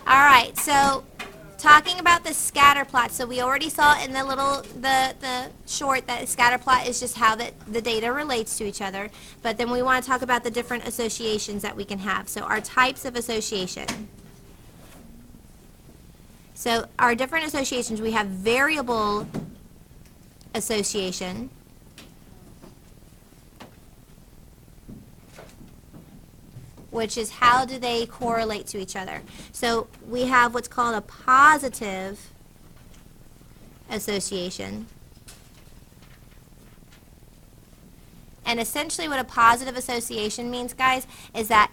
All right, so talking about the scatter plot, so we already saw in the little, the short that a scatter plot is just how the data relates to each other, but then we want to talk about the different associations that we can have. So our types of association. So our different associations, we have variable association, which is how do they correlate to each other. So we have what's called a positive association. And essentially what a positive association means, guys, is that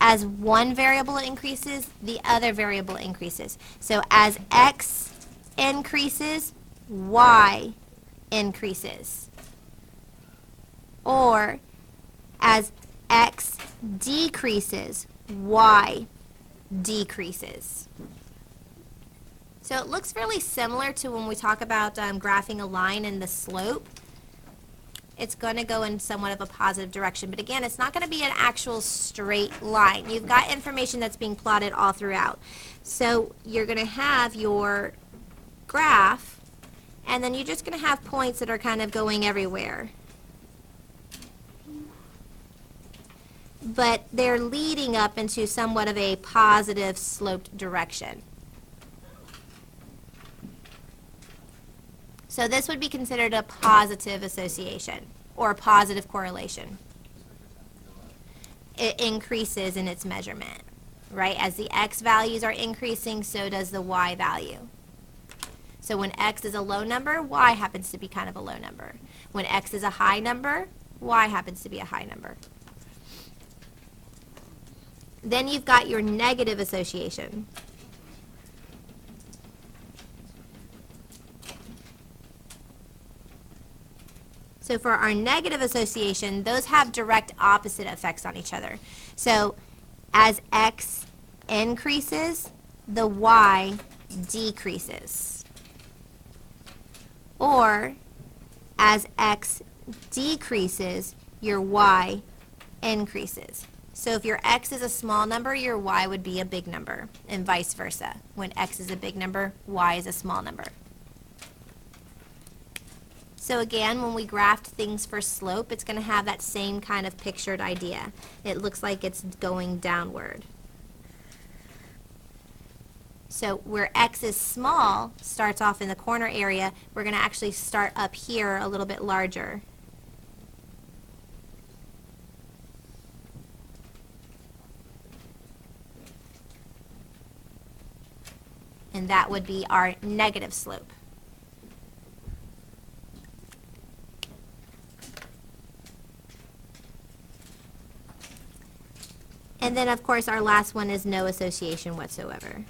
as one variable increases, the other variable increases. So as x increases, y increases. Or as x decreases, y decreases. So it looks really similar to when we talk about graphing a line and the slope. It's going to go in somewhat of a positive direction. But again, it's not going to be an actual straight line. You've got information that's being plotted all throughout. So you're going to have your graph, and then you're just going to have points that are kind of going everywhere. But they're leading up into somewhat of a positive sloped direction. So this would be considered a positive association or a positive correlation. It increases in its measurement, right? As the x values are increasing, so does the y value. So when x is a low number, y happens to be kind of a low number. When x is a high number, y happens to be a high number. Then you've got your negative association. So for our negative association, those have direct opposite effects on each other. So as x increases, the y decreases. Or as x decreases, your y increases. So if your x is a small number, your y would be a big number, and vice versa. When x is a big number, y is a small number. So again, when we graphed things for slope, it's going to have that same kind of pictured idea. It looks like it's going downward. So where x is small, starts off in the corner area, we're going to actually start up here a little bit larger. And that would be our negative slope. And then, of course, our last one is no association whatsoever.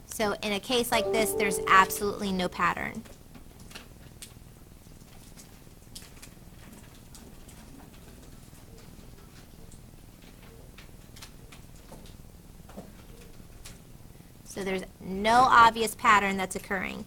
So in a case like this, there's absolutely no pattern. So there's no obvious pattern that's occurring.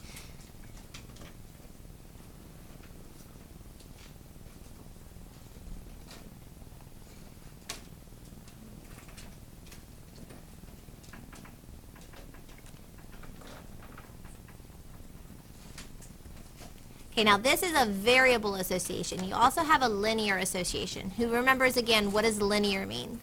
Okay, now this is a variable association. You also have a linear association. Who remembers again, what does linear mean?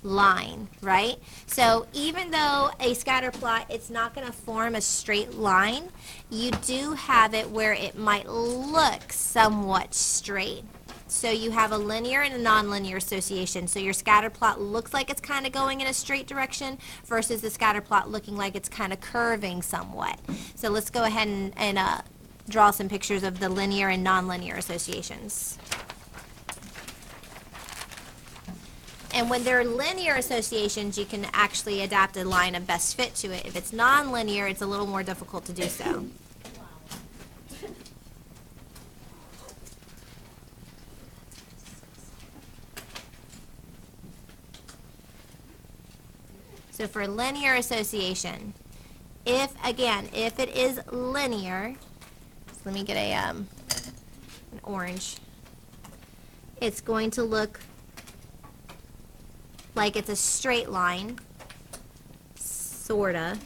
Line, right? So even though a scatter plot, it's not going to form a straight line, you do have it where it might look somewhat straight. So you have a linear and a nonlinear association. So your scatter plot looks like it's kind of going in a straight direction versus the scatter plot looking like it's kind of curving somewhat. So let's go ahead and draw some pictures of the linear and nonlinear associations. And when they're linear associations, you can actually adapt a line of best fit to it. If it's nonlinear, it's a little more difficult to do so. So for linear association, if it is linear, so let me get an orange. It's going to look like it's a straight line, sorta.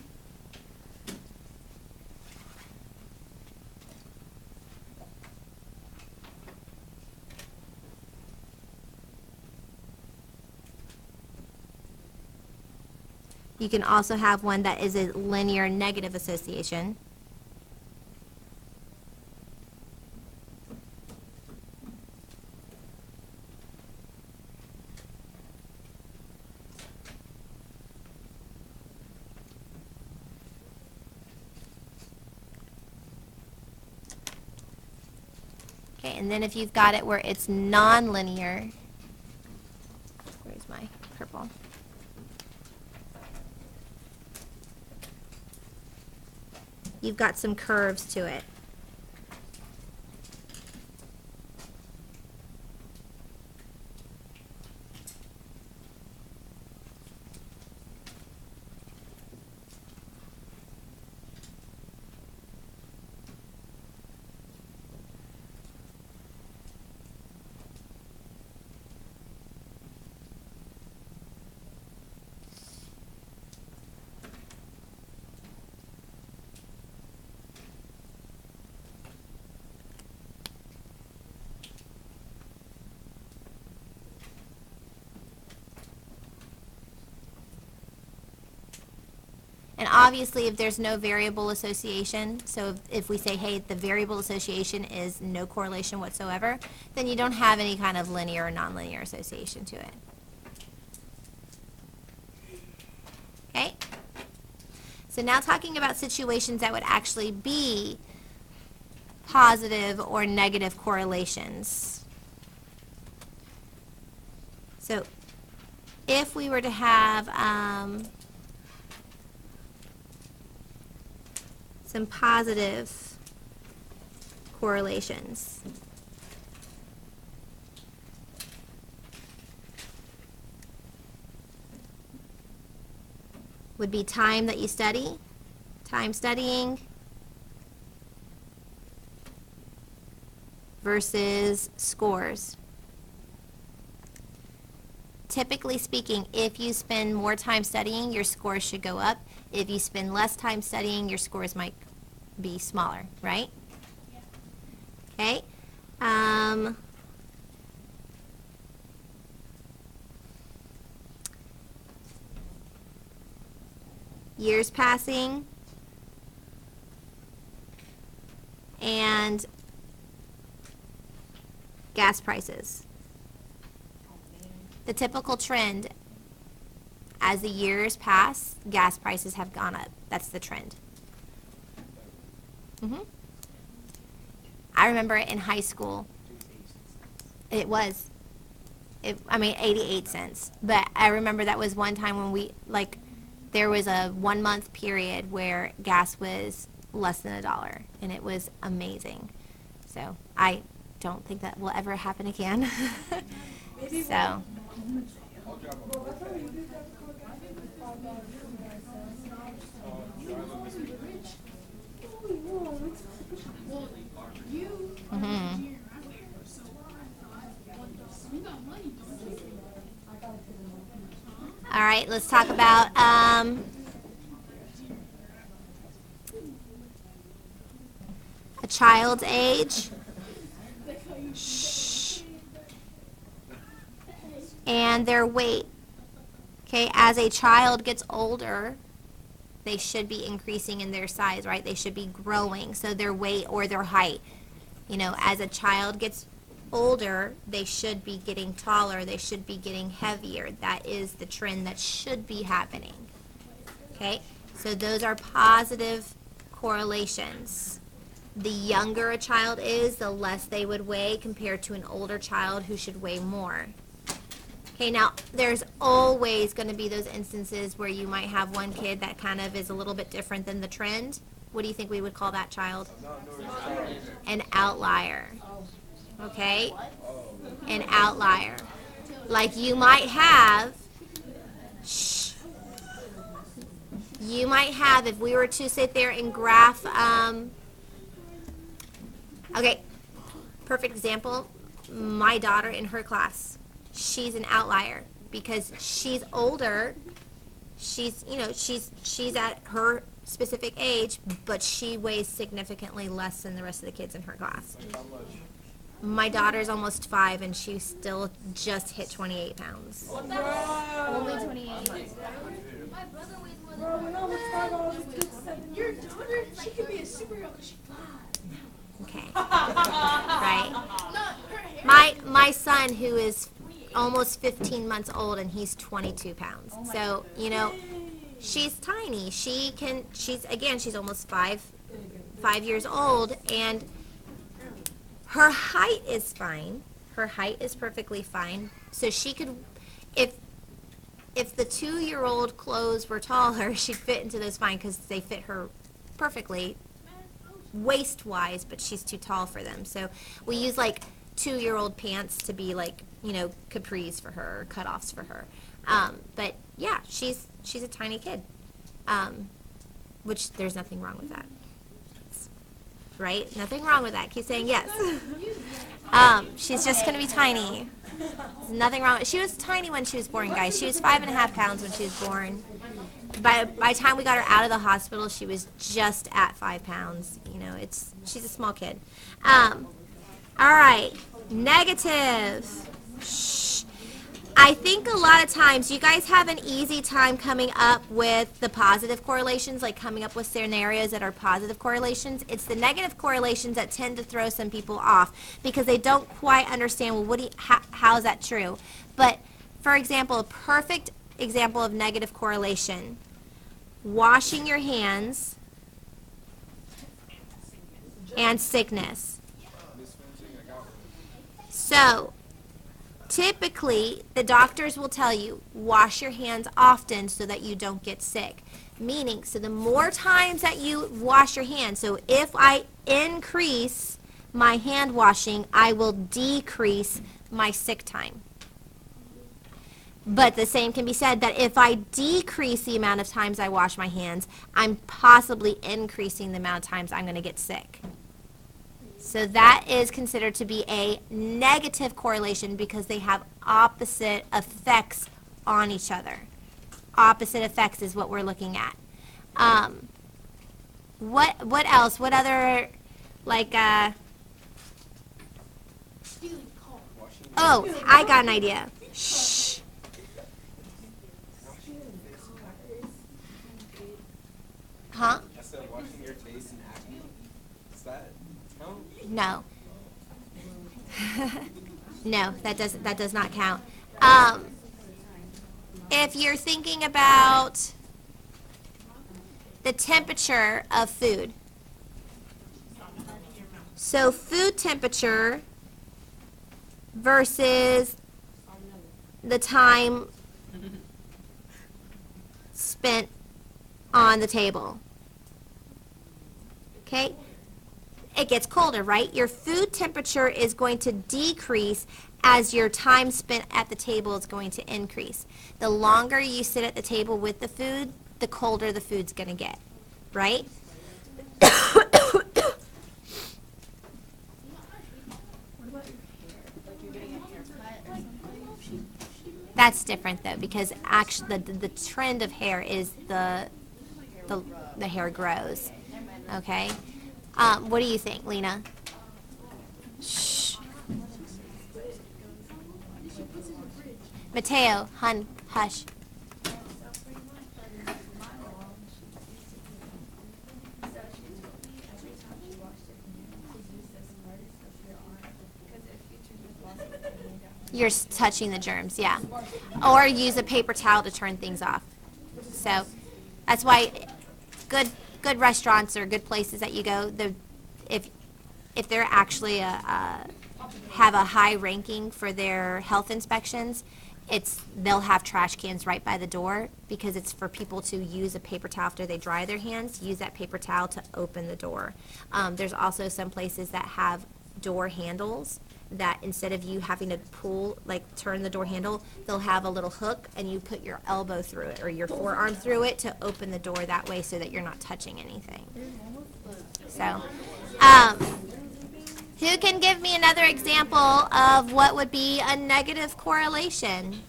You can also have one that is a linear negative association. Okay, and then if you've got it where it's non-linear, where's my purple? You've got some curves to it. And obviously, if there's no variable association, so if we say, hey, the variable association is no correlation whatsoever, then you don't have any kind of linear or nonlinear association to it. Okay? So now talking about situations that would actually be positive or negative correlations. So if we were to have some positive correlations. Would be time that you study, time studying, versus scores. Typically speaking, if you spend more time studying, your scores should go up. If you spend less time studying, your scores might be smaller, right? Yeah. Okay. Years passing and gas prices. The typical trend as the years pass, gas prices have gone up. That's the trend. I remember in high school, it was, 88 cents. But I remember that was one time when there was a 1 month period where gas was less than $1, and it was amazing. So I don't think that will ever happen again. So. All right, let's talk about a child's age and their weight. Okay, as a child gets older, they should be increasing in their size, right? They should be growing, so their weight or their height. As a child gets older, they should be getting taller, they should be getting heavier. That is the trend that should be happening. Okay, so those are positive correlations. The younger a child is, the less they would weigh compared to an older child who should weigh more. Okay, now there's always going to be those instances where you might have one kid that kind of is a little bit different than the trend. What do you think we would call that child? An outlier. Okay? An outlier. Like you might have, You might have, if we were to sit there and graph, okay, perfect example, my daughter in her class, she's an outlier because she's older, she's, you know, she's at her specific age, but she weighs significantly less than the rest of the kids in her class. My daughter's almost 5 and she still just hit 28 pounds. Only 28. My brother weighs more than your daughter, she could be a superhero because she's 5. Okay. Right. My son, who is almost 15 months old, and he's 22 pounds. So, you know, she's tiny. She's almost 5 years old, and her height is fine. Her height is perfectly fine. So she could, if the 2-year-old clothes were taller, she'd fit into those fine because they fit her perfectly waist-wise, but she's too tall for them. So we use like 2-year-old pants to be like, you know, capris for her, or cutoffs for her. But yeah, she's a tiny kid, which there's nothing wrong with that. Right? Nothing wrong with that. Keep saying yes. She's just going to be tiny. There's nothing wrong. She was tiny when she was born, guys. She was 5.5 pounds when she was born. By the time we got her out of the hospital, she was just at 5 pounds. You know, she's a small kid. All right, negative. Shh. I think a lot of times you guys have an easy time coming up with the positive correlations, like coming up with scenarios that are positive correlations. It's the negative correlations that tend to throw some people off because they don't quite understand, well, how is that true? But, for example, a perfect example of negative correlation, washing your hands and sickness. So, typically, the doctors will tell you, wash your hands often so that you don't get sick. Meaning, so the more times that you wash your hands, so if I increase my hand washing, I will decrease my sick time. But the same can be said that if I decrease the amount of times I wash my hands, I'm possibly increasing the amount of times I'm going to get sick. So that is considered to be a negative correlation because they have opposite effects on each other. Opposite effects is what we're looking at. What else? What other, like, oh, I got an idea. Shh. Huh? I said washing your face and acne. Does that count? No. No, that does not count. If you're thinking about the temperature of food, so food temperature versus the time spent on the table. Okay? It gets colder, right? Your food temperature is going to decrease as your time spent at the table is going to increase. The longer you sit at the table with the food, the colder the food's going to get, right? That's different though, because actually the trend of hair is the hair grows. Okay? What do you think, Lena? Shh. Mateo, hun, hush. You're touching the germs, yeah. Or use a paper towel to turn things off. So that's why good restaurants or good places that you go, if they're actually have a high ranking for their health inspections, they'll have trash cans right by the door because it's for people to use a paper towel after they dry their hands, use that paper towel to open the door. There's also some places that have door handles that instead of you having to pull, like turn the door handle, they'll have a little hook and you put your elbow through it or your forearm through it to open the door that way so that you're not touching anything. So, who can give me another example of what would be a negative correlation?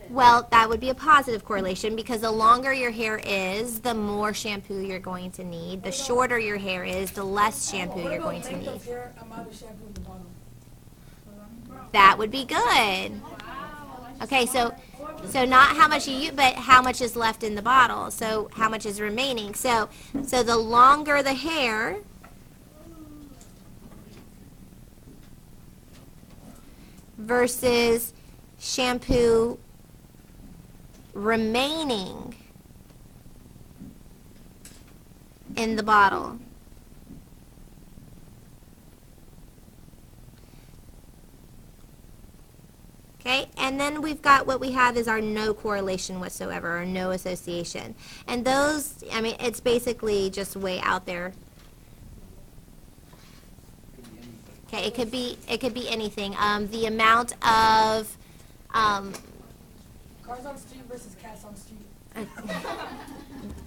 Well, that would be a positive correlation because the longer your hair is, the more shampoo you're going to need. The shorter your hair is, the less shampoo you're going to need. That would be good. Okay, so not how much you use, but how much is left in the bottle. So how much is remaining. So the longer the hair, versus shampoo remaining in the bottle. Okay, and then we've got what we have is our no correlation whatsoever, or no association. And those, I mean, it's basically just way out there. Okay, it could be anything. The amount of Cars on street versus cats on street.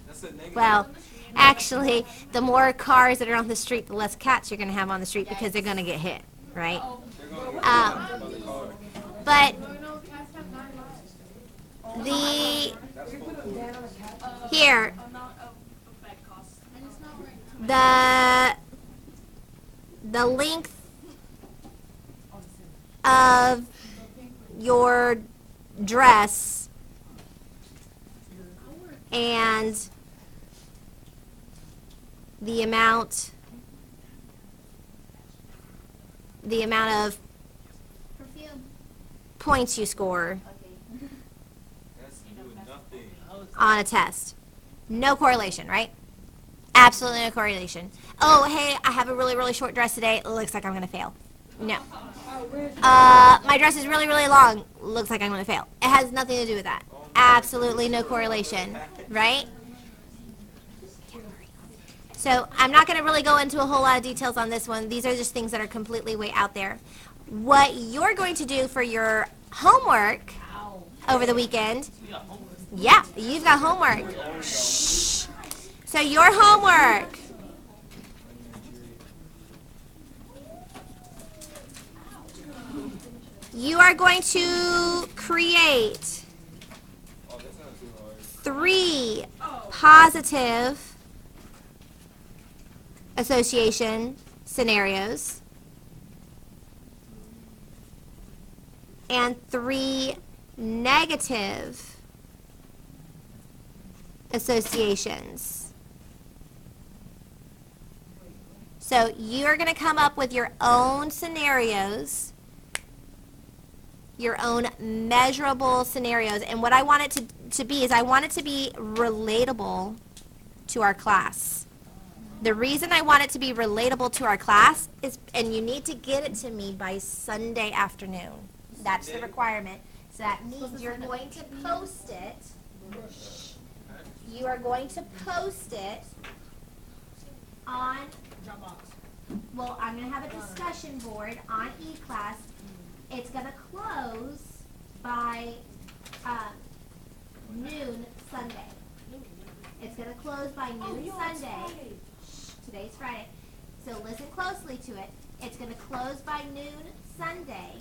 That's a negative. well, actually, the more cars that are on the street, the less cats you're going to have on the street because they're going to get hit, right? They're gonna get by the car. But No, cats have 9 lives. here, Amount of bed costs. And it's not right. the length of your dress and the amount of Perfume. points you score That's doing nothing. on a test. No correlation, right? Absolutely no correlation. Oh, hey, I have a really, really short dress today. It looks like I'm going to fail. No. My dress is really, really long. Looks like I'm going to fail. It has nothing to do with that. Absolutely no correlation, right? So I'm not going to really go into a whole lot of details on this one. These are just things that are completely way out there. What you're going to do for your homework over the weekend, yeah, you've got homework. Shh. So your homework, you are going to create Oh, that's not too hard. 3 positive association scenarios and 3 negative associations. So you're going to come up with your own scenarios, your own measurable scenarios. And what I want it to be is I want it to be relatable to our class. The reason I want it to be relatable to our class is, and you need to get it to me by Sunday afternoon. That's the requirement. So that means you're going to post it. You are going to post it on, well, I'm going to have a discussion board on eClass. It's going to close by noon Sunday. It's going to close by noon Sunday. Today's Friday. So listen closely to it. It's going to close by noon Sunday.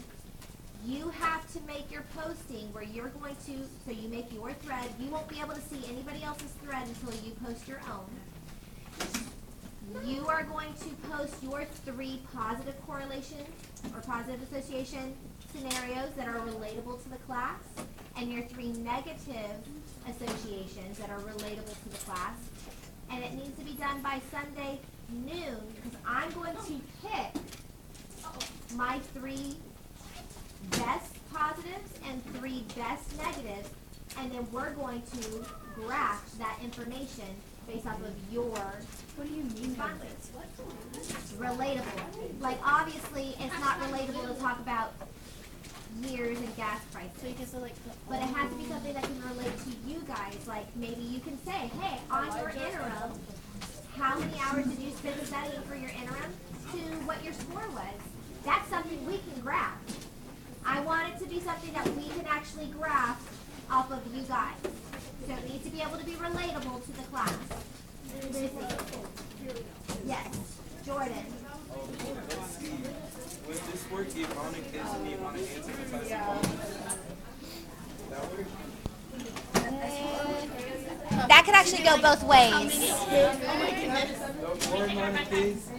You have to make your posting where you're going to, so you make your thread. You won't be able to see anybody else's thread until you post your own. You are going to post your 3 positive correlation or positive association scenarios that are relatable to the class and your 3 negative associations that are relatable to the class. And it needs to be done by Sunday noon because I'm going to pick my 3 best positives and 3 best negatives, and then we're going to graph that information based off of your, what do you mean by this? Relatable. Like, obviously, it's not relatable to talk about years and gas prices. So you can still like. But it has to be something that can relate to you guys. Like, maybe you can say, hey, on your interim, how many hours did you spend studying for your interim to what your score was. That's something we can graph. I want it to be something that we can actually graph off of you guys. So it needs to be able to be relatable to the class. Yes, Jordan. Oh, let's see. Was this work the amount of kids and the amount of answers besides the phone? That work? That could actually go both ways. The more amount of kids